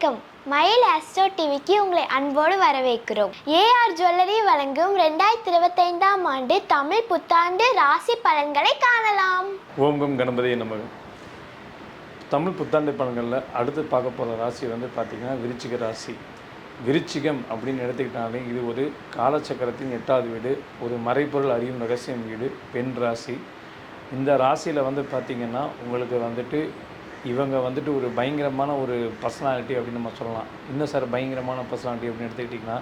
வணக்கம். மயில் ஆஸ்ட்ரோ டிவிக்கு உங்களை அன்போடு வரவேற்கிறோம். ஏஆர் ஜுவல்லரி வழங்கும் 2025ஆம் ஆண்டு தமிழ் புத்தாண்டு ராசி பலன்களை காணலாம். ஓம் கணபதியே நமக. தமிழ் புத்தாண்டு பலன்களில் அடுத்து பார்க்க போகிற ராசி பார்த்திங்கன்னா விருச்சிக ராசி. விருச்சிகம் அப்படின்னு எடுத்துக்கிட்டாலே இது ஒரு காலச்சக்கரத்தின் 8வது வீடு, ஒரு மறைப்பொருள் அறியும் ரகசியம் வீடு, பெண் ராசி. இந்த ராசியில் பார்த்திங்கன்னா உங்களுக்கு இவங்க ஒரு பயங்கரமான ஒரு பர்சனாலிட்டி அப்படின்னு நம்ம சொல்லலாம். இன்னும் சார் பயங்கரமான பர்சனாலிட்டி அப்படின்னு எடுத்துக்கிட்டிங்கன்னா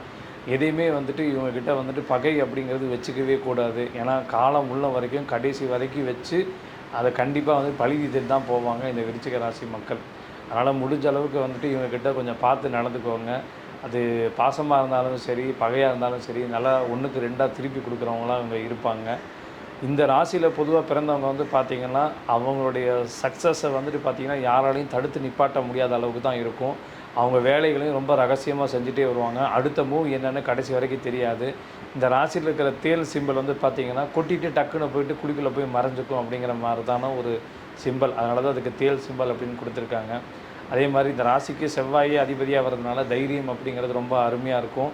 எதையுமே இவங்கக்கிட்ட பகை அப்படிங்கிறது வச்சுக்கவே கூடாது. ஏன்னா காலம் உள்ள வரைக்கும் கடைசி வரைக்கும் வச்சு அதை கண்டிப்பாக பழி தீர்த்துட்டு தான் போவாங்க இந்த விருச்சிக ராசி மக்கள். அதனால் முடிஞ்ச அளவுக்கு இவங்கக்கிட்ட கொஞ்சம் பார்த்து நடந்துக்கோங்க. அது பாசமாக இருந்தாலும் சரி, பகையாக இருந்தாலும் சரி, நல்லா 1க்கு 2ஆக திருப்பி கொடுக்குறவங்களாம் இவங்க இருப்பாங்க. இந்த ராசியில் பொதுவாக பிறந்தவங்க பார்த்திங்கன்னா அவங்களுடைய சக்ஸஸை பார்த்திங்கன்னா யாராலையும் தடுத்து நிப்பாட்ட முடியாத அளவுக்கு தான் இருக்கும். அவங்க வேலைகளையும் ரொம்ப ரகசியமாக செஞ்சுட்டே வருவாங்க. அடுத்த மூவ் என்னென்னு கடைசி வரைக்கும் தெரியாது. இந்த ராசியில் இருக்கிற தேல் சிம்பிள் பார்த்திங்கன்னா கொட்டிட்டு டக்குன்னு போயிட்டு குழிக்குள்ளே போய் மறைஞ்சிக்கும் அப்படிங்கிற மாதிரி தானே ஒரு சிம்பிள். அதனால தான் அதுக்கு தேல் சிம்பிள் அப்படின்னு கொடுத்துருக்காங்க. அதே மாதிரி இந்த ராசிக்கு செவ்வாயே அதிபதியாக வர்றதுனால தைரியம் அப்படிங்கிறது ரொம்ப அருமையாக இருக்கும்.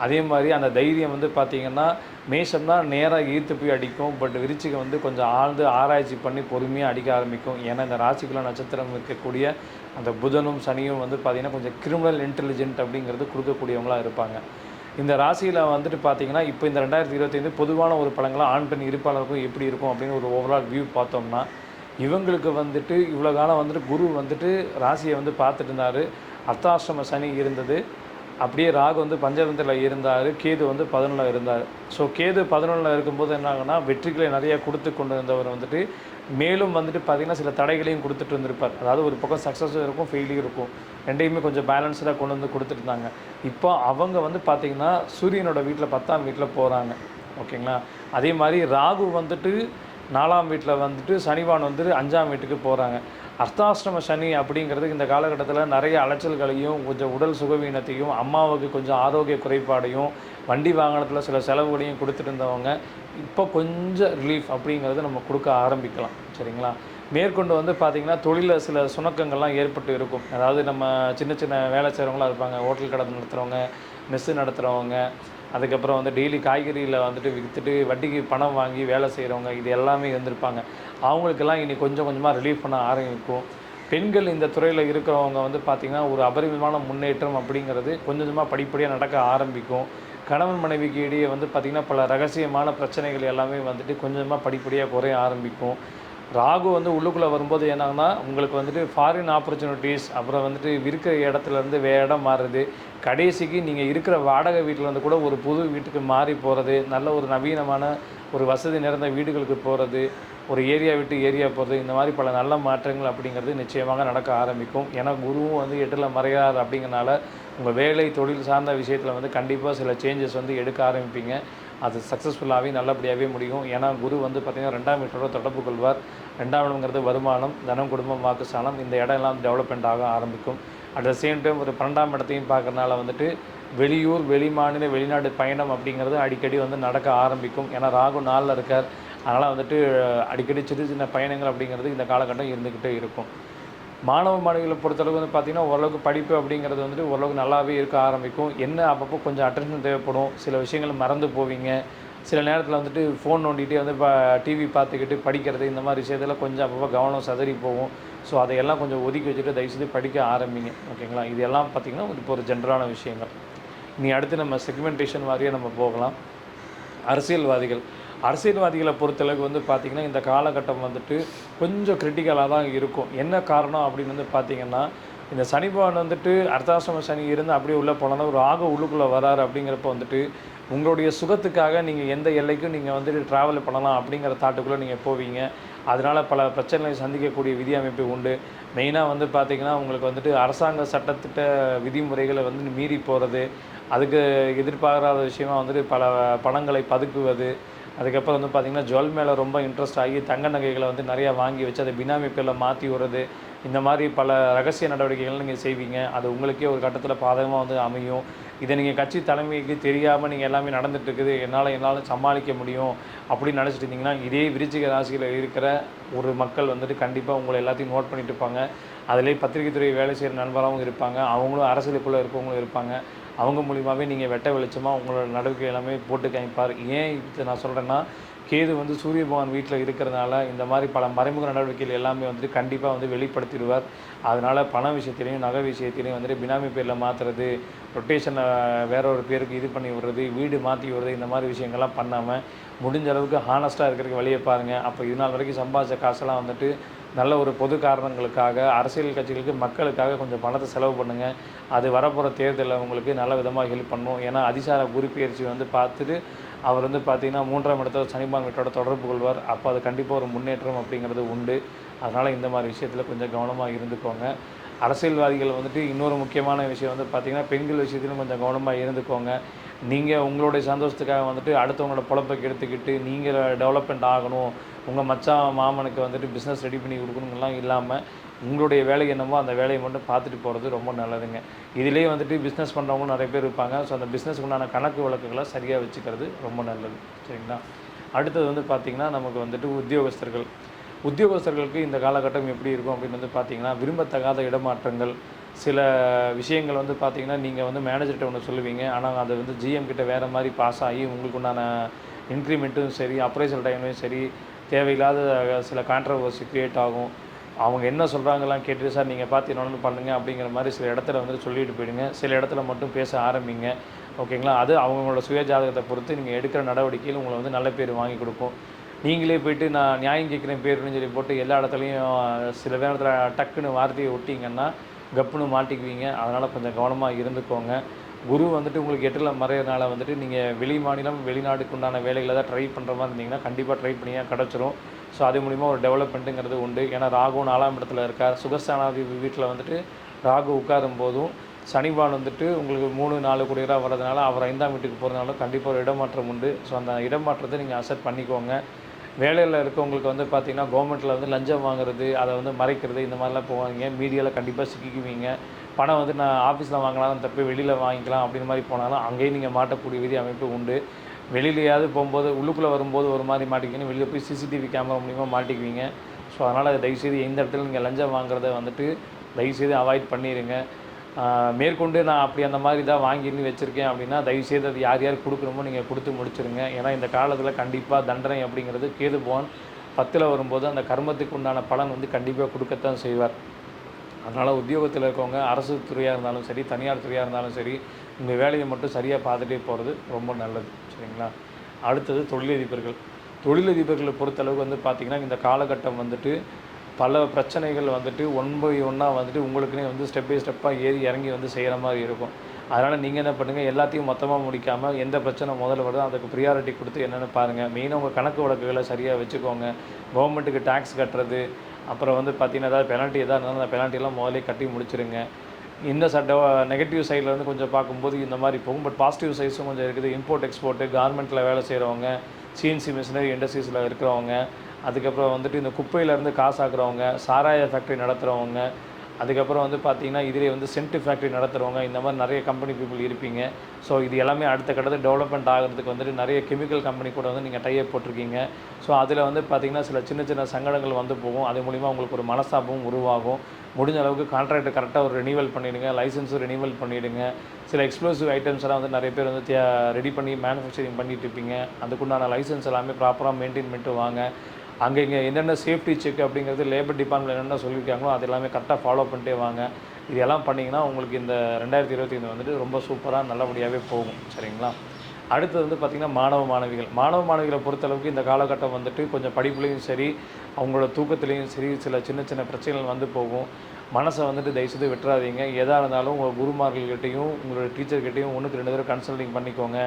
அதே மாதிரி அந்த தைரியம் பார்த்திங்கன்னா மேஷம் தான் நேராக ஈர்த்து போய் அடிக்கும். பட் விருச்சிகம் கொஞ்சம் ஆழ்ந்து ஆராய்ச்சி பண்ணி பொறுமையாக அடிக்க ஆரம்பிக்கும். ஏன்னா இந்த ராசிக்குள்ள நட்சத்திரம் இருக்கக்கூடிய அந்த புதனும் சனியும் பார்த்திங்கன்னா கொஞ்சம் கிரிமினல் இன்டெலிஜென்ட் அப்படிங்கிறது கொடுக்கக்கூடியவங்களாக இருப்பாங்க. இந்த ராசியில் பார்த்திங்கன்னா இப்போ இந்த 2025 பொதுவான ஒரு பலன்களாக ஆண் பெண் இருப்பாளருக்கும் எப்படி இருக்கும் அப்படின்னு ஒரு ஓவரால் வியூ பார்த்தோம்னா இவங்களுக்கு இவ்வளோ காலம் குரு ராசியை பார்த்துட்டு இருந்தார். அர்த்தாஷ்டம சனி இருந்தது. அப்படியே ராகு பஞ்சமத்தில் இருந்தார். கேது 11ல் இருந்தார். ஸோ கேது 11ல் இருக்கும்போது என்ன ஆகுனா வெற்றிகளை நிறையா கொடுத்து கொண்டு இருந்தவர் மேலும் பார்த்திங்கன்னா சில தடைகளையும் கொடுத்துட்டு இருந்திருப்பார். அதாவது ஒரு பக்கம் சக்ஸஸும் இருக்கும், ஃபெயிலியும் இருக்கும். ரெண்டையுமே கொஞ்சம் பேலன்ஸ்டாக கொண்டு கொடுத்துட்டு இருந்தாங்க. இப்போ அவங்க பார்த்திங்கன்னா சூரியனோட வீட்டில் 10ஆம் வீட்டில் போகிறாங்க. ஓகேங்களா. அதே மாதிரி ராகு 4ஆம் வீட்டில் சனிவான் 5ஆம் வீட்டுக்கு போகிறாங்க. அர்த்தாஷ்டம சனி அப்படிங்கிறது இந்த காலகட்டத்தில் நிறைய அலைச்சல்களையும் கொஞ்சம் உடல் சுகவீனத்தையும் அம்மாவுக்கு கொஞ்சம் ஆரோக்கிய குறைபாடையும் வண்டி வாகனத்தில் சில செலவுகளையும் கொடுத்துட்டு இருந்தவங்க இப்போ கொஞ்சம் ரிலீஃப் அப்படிங்கிறது நம்ம கொடுக்க ஆரம்பிக்கலாம். சரிங்களா. மேற்கொண்டு பார்த்திங்கன்னா தொழிலில் சில சுணக்கங்கள்லாம் ஏற்பட்டு இருக்கும். அதாவது நம்ம சின்ன சின்ன வேலை செய்கிறவங்களாம் இருப்பாங்க. ஹோட்டல் கடை நடத்துகிறவங்க, மெஸ்ஸு நடத்துகிறவங்க, அதுக்கப்புறம் டெய்லி காய்கறியில் விற்றுட்டு வட்டிக்கு பணம் வாங்கி வேலை செய்கிறவங்க, இது எல்லாமே இருந்திருப்பாங்க. அவங்களுக்கெல்லாம் இனி கொஞ்சம் கொஞ்சமாக ரிலீஃப் பண்ண ஆரம்பிக்கும். பெண்கள் இந்த துறையில் இருக்கிறவங்க பார்த்திங்கன்னா ஒரு அபரிமிதமான முன்னேற்றம் அப்படிங்கிறது கொஞ்சம் கொஞ்சமாக படிப்படியாக நடக்க ஆரம்பிக்கும். கணவன் மனைவிக்கு இடையே பார்த்திங்கன்னா பல ரகசியமான பிரச்சனைகள் எல்லாமே கொஞ்சம் கொஞ்சமாக படிப்படியாக குறைய ஆரம்பிக்கும். ராகு உள்ளுக்குள்ளே வரும்போது என்னாங்கன்னா உங்களுக்கு ஃபாரின் ஆப்பர்ச்சுனிட்டிஸ், அப்புறம் இருக்கிற இடத்துலேருந்து வேறு இடம் மாறுறது, கடைசிக்கு நீங்கள் இருக்கிற வாடகை வீட்டில் கூட ஒரு புது வீட்டுக்கு மாறி போகிறது, நல்ல ஒரு நவீனமான ஒரு வசதி நிறைந்த வீடுகளுக்கு போகிறது, ஒரு ஏரியா விட்டு ஏரியா போகிறது, இந்த மாதிரி பல நல்ல மாற்றங்கள் அப்படிங்கிறது நிச்சயமாக நடக்க ஆரம்பிக்கும். ஏன்னா குருவும் 8ல் மறையார் அப்படிங்கிறனால உங்கள் வேலை தொழில் சார்ந்த விஷயத்தில் கண்டிப்பாக சில சேஞ்சஸ் எடுக்க ஆரம்பிப்பீங்க. அது சக்ஸஸ்ஃபுல்லாகவே நல்லபடியாகவே முடியும். ஏன்னா குரு பார்த்திங்கன்னா 2ஆம் வீட்டோட தொடர்பு கொள்வார். 2ஆம் இடம்ங்கிறது வருமானம், தனம், குடும்பம், வாக்குஸ்தானம். இந்த இடம் எல்லாம் டெவலப்மெண்ட் ஆக ஆரம்பிக்கும். அட் த சேம் டைம் ஒரு 12ஆம் இடத்தையும் பார்க்கறனால வெளியூர், வெளிமாநில, வெளிநாடு பயணம் அப்படிங்கிறது அடிக்கடி நடக்க ஆரம்பிக்கும். ஏன்னா ராகு 4ல் இருக்கார். அதனால் அடிக்கடி சின்ன சின்ன பயணங்கள் அப்படிங்கிறது இந்த காலகட்டம் இருந்துக்கிட்டே இருக்கும். மாணவ மாணவிகளை பொறுத்தளவுக்கு பார்த்திங்கன்னா ஓரளவுக்கு படிப்பு அப்படிங்கிறது ஓரளவுக்கு நல்லாவே இருக்க ஆரம்பிக்கும். என்ன அப்பப்போ கொஞ்சம் அட்டென்ஷன் தேவைப்படும். சில விஷயங்கள் மறந்து போவீங்க. சில நேரத்தில் ஃபோன் நோண்டிகிட்டே இப்போ டிவி பார்த்துக்கிட்டு படிக்கிறது, இந்த மாதிரி விஷயத்தில் கொஞ்சம் அப்பப்போ கவனம் சதறி போகும். ஸோ அதையெல்லாம் கொஞ்சம் ஒதுக்கி வச்சுட்டு தயவுசெய்து படிக்க ஆரம்பிங்க. ஓகேங்களா. இதெல்லாம் பார்த்திங்கன்னா இப்போ ஒரு ஜென்ரலான விஷயங்கள். இனி அடுத்து நம்ம செக்மெண்டேஷன் வாரியாக நம்ம போகலாம். அரசியல்வாதிகளை பொறுத்தளவுக்கு பார்த்திங்கன்னா இந்த காலகட்டம் கொஞ்சம் கிரிட்டிக்கலாக தான் இருக்கும். என்ன காரணம் அப்படின்னு பார்த்திங்கன்னா இந்த சனி பகவான் அர்த்தாஷ்டம சனி இருந்து அப்படியே உள்ளே போனால் ஒரு ராகு உள்ளுக்குள்ளே வராரு. அப்படிங்கிறப்ப உங்களுடைய சுகத்துக்காக நீங்கள் எந்த எல்லைக்கும் நீங்கள் ட்ராவல் பண்ணலாம் அப்படிங்கிற தாட்டுக்குள்ளே நீங்கள் போவீங்க. அதனால் பல பிரச்சனைகளை சந்திக்கக்கூடிய விதி அமைப்பு உண்டு. மெயினாக பார்த்திங்கன்னா உங்களுக்கு அரசாங்க சட்டத்திட்ட விதிமுறைகளை மீறி போகிறது, அதுக்கு எதிர்பாராத விஷயமாக பல பணங்களை பதுக்குவது, அதுக்கப்புறம் பார்த்திங்கன்னா ஜுவல் மேலே ரொம்ப இன்ட்ரெஸ்ட் ஆகி தங்க நகைகளை நிறையா வாங்கி வச்சு அதை பினாமி பேரில் மாற்றி விடுறது, இந்த மாதிரி பல ரகசிய நடவடிக்கைகள் நீங்கள் செய்வீங்க. அது உங்களுக்கே ஒரு கட்டத்தில் பாதகமாக வந்து அமையும். இதை நீங்கள் கட்சி தலைமைக்கு தெரியாமல் நீங்கள் எல்லாமே நடந்துட்டு இருக்குது, என்னால் சமாளிக்க முடியும் அப்படின்னு நினச்சிட்டு இருந்தீங்கன்னா, இதே விருச்சிக ராசியில் இருக்கிற ஒரு மக்கள் வந்துட்டு கண்டிப்பாக உங்களை எல்லாத்தையும் நோட் பண்ணிட்டு இருப்பாங்க. அதிலே பத்திரிகை துறை வேலை செய்கிற நண்பராகவும் இருப்பாங்க, அவங்களும் அரசியலுக்குள்ளே இருக்கவங்களும் இருப்பாங்க. அவங்க மூலியமாகவே நீங்கள் வெட்ட வெளிச்சமாக உங்களோட நடவடிக்கை எல்லாமே போட்டு காமிப்பார். ஏன் இதை நான் சொல்கிறேன்னா, கேது வந்து சூரிய பகவான் வீட்டில் இருக்கிறதுனால இந்த மாதிரி பல மறைமுக நடவடிக்கைகள் எல்லாமே வந்துட்டு கண்டிப்பாக வந்து வெளிப்படுத்திடுவார். அதனால் பண விஷயத்திலையும் நகை விஷயத்திலையும் வந்துட்டு பினாமி பேரில் மாற்றுறது, ரொட்டேஷனை வேற ஒரு பேருக்கு இது பண்ணி விடுறது, வீடு மாற்றி விடுறது, இந்த மாதிரி விஷயங்கள்லாம் பண்ணாமல் முடிஞ்ச அளவுக்கு ஹானஸ்ட்டாக இருக்கிறதுக்கு வழியை பாருங்கள். அப்போ இது நாள் வரைக்கும் சம்பாதிச்ச காசெல்லாம் வந்துட்டு நல்ல ஒரு பொது காரணங்களுக்காக, அரசியல் கட்சிகளுக்கு, மக்களுக்காக கொஞ்சம் பணத்தை செலவு பண்ணுங்கள். அது வரப்போகிற தேர்தலில் உங்களுக்கு நல்ல விதமாக ஹெல்ப் பண்ணும். ஏன்னா அதிசார குரு பயிற்சி வந்து பார்த்துட்டு அவர் வந்து பார்த்திங்கன்னா 3ஆம் இடத்துல சனிபான் வீட்டோட தொடர்பு கொள்வார். அப்போ அது கண்டிப்பாக ஒரு முன்னேற்றம் அப்படிங்கிறது உண்டு. அதனால் இந்த மாதிரி விஷயத்தில் கொஞ்சம் கவனமாக இருந்துக்கோங்க. அரசியல்வாதிகள் வந்துட்டு இன்னொரு முக்கியமான விஷயம் வந்து பார்த்திங்கன்னா, பெண்கள் விஷயத்திலும் கொஞ்சம் கவனமாக இருந்துக்கோங்க. நீங்கள் உங்களுடைய சந்தோஷத்துக்காக வந்துட்டு அடுத்தவங்களோட பொழப்பை கெடுத்துக்கிட்டு நீங்கள் டெவலப்மெண்ட் ஆகணும், உங்கள் மச்சான் மாமனுக்கு வந்துட்டு பிஸ்னஸ் ரெடி பண்ணி கொடுக்கணுங்கலாம் இல்லாமல், உங்களுடைய வேலை என்னமோ அந்த வேலையை மட்டும் பார்த்துட்டு போகிறது ரொம்ப நல்லதுங்க. இதிலேயே வந்துட்டு பிஸ்னஸ் பண்ணுறவங்களும் நிறைய பேர் இருப்பாங்க. ஸோ அந்த பிஸ்னஸ்க்கு உண்டான கணக்கு வழக்குகளை சரியாக வச்சுக்கிறது ரொம்ப நல்லது. சரிங்களா? அடுத்தது வந்து பார்த்திங்கன்னா, நமக்கு வந்துட்டு உத்தியோகஸ்தர்களுக்கு இந்த காலகட்டம் எப்படி இருக்கும் அப்படின்னு வந்து பார்த்திங்கன்னா, விரும்பத்தகாத இடமாற்றங்கள், சில விஷயங்கள் வந்து பார்த்திங்கன்னா, நீங்கள் வந்து மேனேஜர்கிட்ட ஒன்று சொல்லுவீங்க, ஆனால் அது வந்து ஜிஎம் கிட்ட வேறு மாதிரி பாஸ் ஆகி உங்களுக்கு உண்டான இன்க்ரிமெண்ட்டும் சரி, அப்ரைசல் டைம்லையும் சரி, தேவையில்லாத சில கான்ட்ரவர்சி க்ரியேட் ஆகும். அவங்க என்ன சொல்கிறாங்கலாம் கேட்டுட்டு, சார் நீங்கள் பார்த்து என்னென்னு பண்ணுங்கள் அப்படிங்கிற மாதிரி சில இடத்துல வந்துட்டு சொல்லிட்டு போயிடுங்க. சில இடத்துல மட்டும் பேச ஆரம்பிங்க. ஓகேங்களா? அது அவங்களோட சுய ஜாதகத்தை பொறுத்து நீங்கள் எடுக்கிற நடவடிக்கையில் உங்களை வந்து நல்ல பேர் வாங்கி கொடுக்கும். நீங்களே போய்ட்டு நான் நியாயம் கேட்குறேன் பேருன்னு சொல்லி போட்டு எல்லா இடத்துலையும் சில நேரத்தில் டக்குன்னு வார்த்தையை விட்டிங்கன்னா கப்புன்னு மாட்டிக்குவீங்க. அதனால் கொஞ்சம் கவனமாக இருந்துக்கோங்க. குரு வந்துட்டு உங்களுக்கு 8ல் மறையிறதுனால வந்துட்டு நீங்கள் வெளி மாநிலம், வெளிநாட்டுக்கு உண்டான வேலைகளை தான் ட்ரை பண்ணுற மாதிரி இருந்தீங்கன்னா கண்டிப்பாக ட்ரை பண்ணியா கிடச்சிரும். ஸோ அது மூலிமா ஒரு டெவலப்மெண்ட்டுங்கிறது உண்டு. ஏன்னா ராகு 4ஆம் இடத்துல இருக்கார். சுகஸ்தானாதிபதி வீட்டில் வந்துட்டு ராகு உட்காரும் போதும் சனிபான் வந்துட்டு உங்களுக்கு 3, 4 குடியராக வர்றதுனால அவர் 5ஆம் வீட்டுக்கு போகிறதுனால கண்டிப்பாக ஒரு இடமாற்றம் உண்டு. ஸோ அந்த இடமாற்றத்தை நீங்கள் அக்செப்ட் பண்ணிக்கோங்க. வேலையில் இருக்கவங்களுக்கு வந்து பார்த்திங்கன்னா, கவர்மெண்ட்டில் வந்து லஞ்சம் வாங்குறது, அதை வந்து மறைக்கிறது, இந்த மாதிரிலாம் போவாங்க. மீடியாவில் கண்டிப்பாக சிக்கிக்குவீங்க. பணம் வந்து நான் ஆஃபீஸில் வாங்கினாலும் தப்பு, வெளியில் வாங்கிக்கலாம் அப்படின்னு மாதிரி போனாலும் அங்கேயும் நீங்கள் மாட்டக்கூடிய விதி அமைப்பு உண்டு. வெளியிலையாவது போகும்போது உள்ளுக்குள்ளே வரும்போது ஒரு மாதிரி மாட்டிக்கின்னு, வெளியில் போய் சிசிடிவி கேமரா மூலிமா மாட்டிக்குவீங்க. ஸோ அதனால் தயவுசெய்து எந்த இடத்துல நீங்கள் லஞ்சம் வாங்குறத வந்துட்டு தயவுசெய்து அவாய்ட் பண்ணிடுங்க. மேற்கொண்டு நான் அப்படி அந்த மாதிரி தான் வாங்கின்னு வச்சுருக்கேன் அப்படின்னா தயவுசெய்து அது யார் யார் கொடுக்குறோமோ நீங்கள் கொடுத்து முடிச்சுருங்க. ஏன்னா இந்த காலத்தில் கண்டிப்பாக தண்டனை அப்படிங்கிறது கேது பகவான் 10ல் வரும்போது அந்த கர்மத்துக்கு உண்டான பலன் வந்து கண்டிப்பாக கொடுக்கத்தான் செய்வார். அதனால் உத்தியோகத்தில் இருக்கவங்க அரசு துறையாக இருந்தாலும் சரி, தனியார் துறையாக இருந்தாலும் சரி, இந்த வேலையை மட்டும் சரியாக பார்த்துட்டே போகிறது ரொம்ப நல்லது. சரிங்களா? அடுத்தது தொழிலதிபர்களை பொறுத்தளவுக்கு வந்து பார்த்திங்கன்னா, இந்த காலகட்டம் வந்துட்டு பல பிரச்சனைகள் வந்துட்டு ஒன் பை ஒன்னாக வந்துட்டு உங்களுக்குனே வந்து ஸ்டெப் பை ஸ்டெப்பாக ஏறி இறங்கி வந்து செய்கிற மாதிரி இருக்கும். அதனால் நீங்கள் என்ன பண்ணுங்கள், எல்லாத்தையும் மொத்தமாக முடிக்காமல் எந்த பிரச்சனை முதல்ல வருதோ அதுக்கு ப்ரியாரிட்டி கொடுத்து என்னென்னு பாருங்கள். மெயினாக உங்கள் கணக்கு வழக்குகளை சரியாக வச்சுக்கோங்க. கவர்மெண்ட்டுக்கு டேக்ஸ் கட்டுறது, அப்புறம் வந்து பார்த்திங்கன்னா ஏதாவது பெனால்ட்டி எதாவது இருந்தாலும் அந்த பெனால்ட்டிலாம் முதலே கட்டி முடிச்சுருங்க. இந்த நெகட்டிவ் சைடில் வந்து கொஞ்சம் பார்க்கும்போது இந்த மாதிரி போகும். பட் பாசிட்டிவ் சைட்ஸும் கொஞ்சம் இருக்குது. இம்போர்ட் எக்ஸ்போர்ட்டு, கார்மெண்ட்டில் வேலை செய்கிறவங்க, சிஎன்சி மிஷினரி இண்டஸ்ட்ரீஸில் இருக்கிறவங்க, அதுக்கப்புறம் வந்துட்டு இந்த குப்பையிலேருந்து காசாக்குறவங்க, சாராய ஃபேக்ட்ரி நடத்துகிறவங்க, அதுக்கப்புறம் வந்து பார்த்திங்கன்னா இதிலே வந்து சென்ட் ஃபேக்ட்ரி நடத்துகிறவங்க, இந்த மாதிரி நிறைய கம்பெனி பீப்புள் இருப்பீங்க. ஸோ இது எல்லாமே அடுத்த கட்டத்தில் டெவலப்மெண்ட் ஆகிறதுக்கு வந்துட்டு நிறைய கெமிக்கல் கம்பெனி கூட வந்து நீங்கள் டைப் போட்டிருக்கீங்க. ஸோ அதில் வந்து பார்த்திங்கன்னா சில சின்ன சின்ன சங்கடங்கள் வந்து போகும். அது மூலிமா உங்களுக்கு ஒரு மனஸ்தாபமும் உருவாகும். முடிஞ்ச அளவுக்கு கான்ட்ராக்ட் கரெக்டாக ஒரு ரினிவல் பண்ணிவிடுங்க. லைசன்ஸும் ரினிவல் பண்ணிவிடுங்க. சில எக்ஸ்ப்ளோசிவ் ஐட்டம்ஸ் எல்லாம் வந்து நிறைய பேர் வந்து ரெடி பண்ணி மேனுஃபேக்சரிங் பண்ணிட்டு இருப்பீங்க. அதுக்குண்டான லைசன்ஸ் எல்லாமே ப்ராப்பராக மெயின்டைன் பண்ணிட்டு வாங்க. அங்கே இங்கே என்னென்ன சேஃப்டி செக் அப்படிங்கிறது லேபர் டிபார்ட்மெண்ட் என்னென்ன சொல்லியிருக்காங்களோ அது எல்லாமே கரெக்டாக ஃபாலோ பண்ணிட்டே வாங்க. இது எல்லாம் பண்ணிங்கன்னா உங்களுக்கு இந்த 2025 வந்துட்டு ரொம்ப சூப்பராக நல்லபடியாகவே போகும். சரிங்களா? அடுத்தது வந்து பார்த்திங்கன்னா மாணவிகளை பொறுத்தளவுக்கு இந்த காலகட்டம் வந்துட்டு கொஞ்சம் படிப்புலேயும் சரி, அவங்களோட தூக்கத்துலேயும் சரி, சில சின்ன சின்ன பிரச்சனைகள் வந்து போகும். மனசை வந்துட்டு தயவுசெய்து விட்டுறாதீங்க. எதாக இருந்தாலும் உங்கள் குருமார்கள்கிட்டையும் உங்களோட டீச்சர்கிட்டையும் 1க்கு 2 தடவை கன்சல்டிங் பண்ணிக்கோங்க.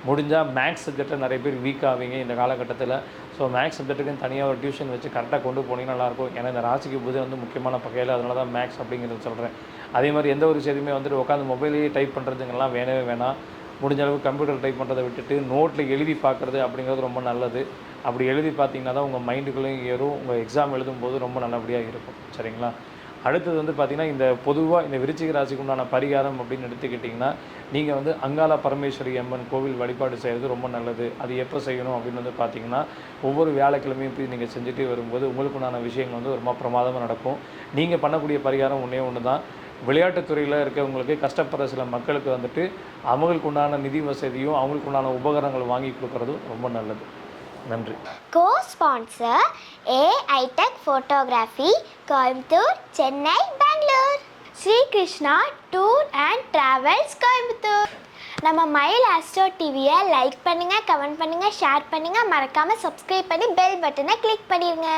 முடிஞ்சால் மேக்ஸ் சப்ஜெக்டில் நிறைய பேர் வீக் ஆவீங்க இந்த காலகட்டத்தில். ஸோ மேக்ஸ் சப்ஜெக்ட்டுக்குன்னு தனியாக ஒரு டியூஷன் வச்சு கரெக்டாக கொண்டு போனீங்கன்னா நல்லாயிருக்கும். ஏன்னா இந்த ராசிக்கு புதன் வந்து முக்கியமான பகையில், அதனால தான் மேக்ஸ் அப்படிங்கிறது சொல்கிறேன். அதே மாதிரி எந்த ஒரு விஷயத்தையுமே வந்துட்டு உட்காந்து மொபைலையே டைப் பண்ணுறதுங்கெல்லாம் வேணவே வேணாம். முடிஞ்ச அளவுக்கு கம்ப்யூட்டர் டைப் பண்ணுறதை விட்டுட்டு நோட்டில் எழுதி பார்க்குறது அப்படிங்கிறது ரொம்ப நல்லது. அப்படி எழுதி பார்த்தீங்கன்னா தான் உங்கள் மைண்டுக்குள்ளேயும் ஏறும். உங்கள் எக்ஸாம் எழுதும்போது ரொம்ப நல்லபடியாக இருக்கும். சரிங்களா? அடுத்தது வந்து பார்த்திங்கன்னா இந்த பொதுவாக இந்த விருச்சிக ராசிக்கு உண்டான பரிகாரம் அப்படின்னு எடுத்துக்கிட்டிங்கன்னா நீங்கள் வந்து அங்காள பரமேஸ்வரி அம்மன் கோவில் வழிபாடு செய்கிறது ரொம்ப நல்லது. அது எப்போ செய்யணும் அப்படின்னு வந்து பார்த்திங்கன்னா ஒவ்வொரு வியாழக்கிழமையும் போய் நீங்கள் செஞ்சுட்டு வரும்போது உங்களுக்குண்டான விஷயங்கள் வந்து ரொம்ப பிரமாதமாக நடக்கும். நீங்கள் பண்ணக்கூடிய பரிகாரம் ஒன்றே ஒன்று தான். விளையாட்டுத்துறையில் இருக்கவங்களுக்கு கஷ்டப்படுற சில மக்களுக்கு வந்துட்டு அவங்களுக்கு உண்டான நிதி வசதியும் அவங்களுக்கு உண்டான உபகரணங்கள் வாங்கி கொடுக்குறதும் ரொம்ப நல்லது. நன்றி. Co-sponsor AI Tech Photography, Coimbatore, Chennai, Bangalore. Sri Krishna tour and travels, Coimbatore. நம்ம மயில் ஆஸ்ட்ரோ டிவியை லைக் பண்ணுங்கள், கமெண்ட் பண்ணுங்கள், ஷேர் பண்ணுங்கள், மறக்காமல் சப்ஸ்கிரைப் பண்ணி பெல் பட்டனை கிளிக் பண்ணிடுங்க.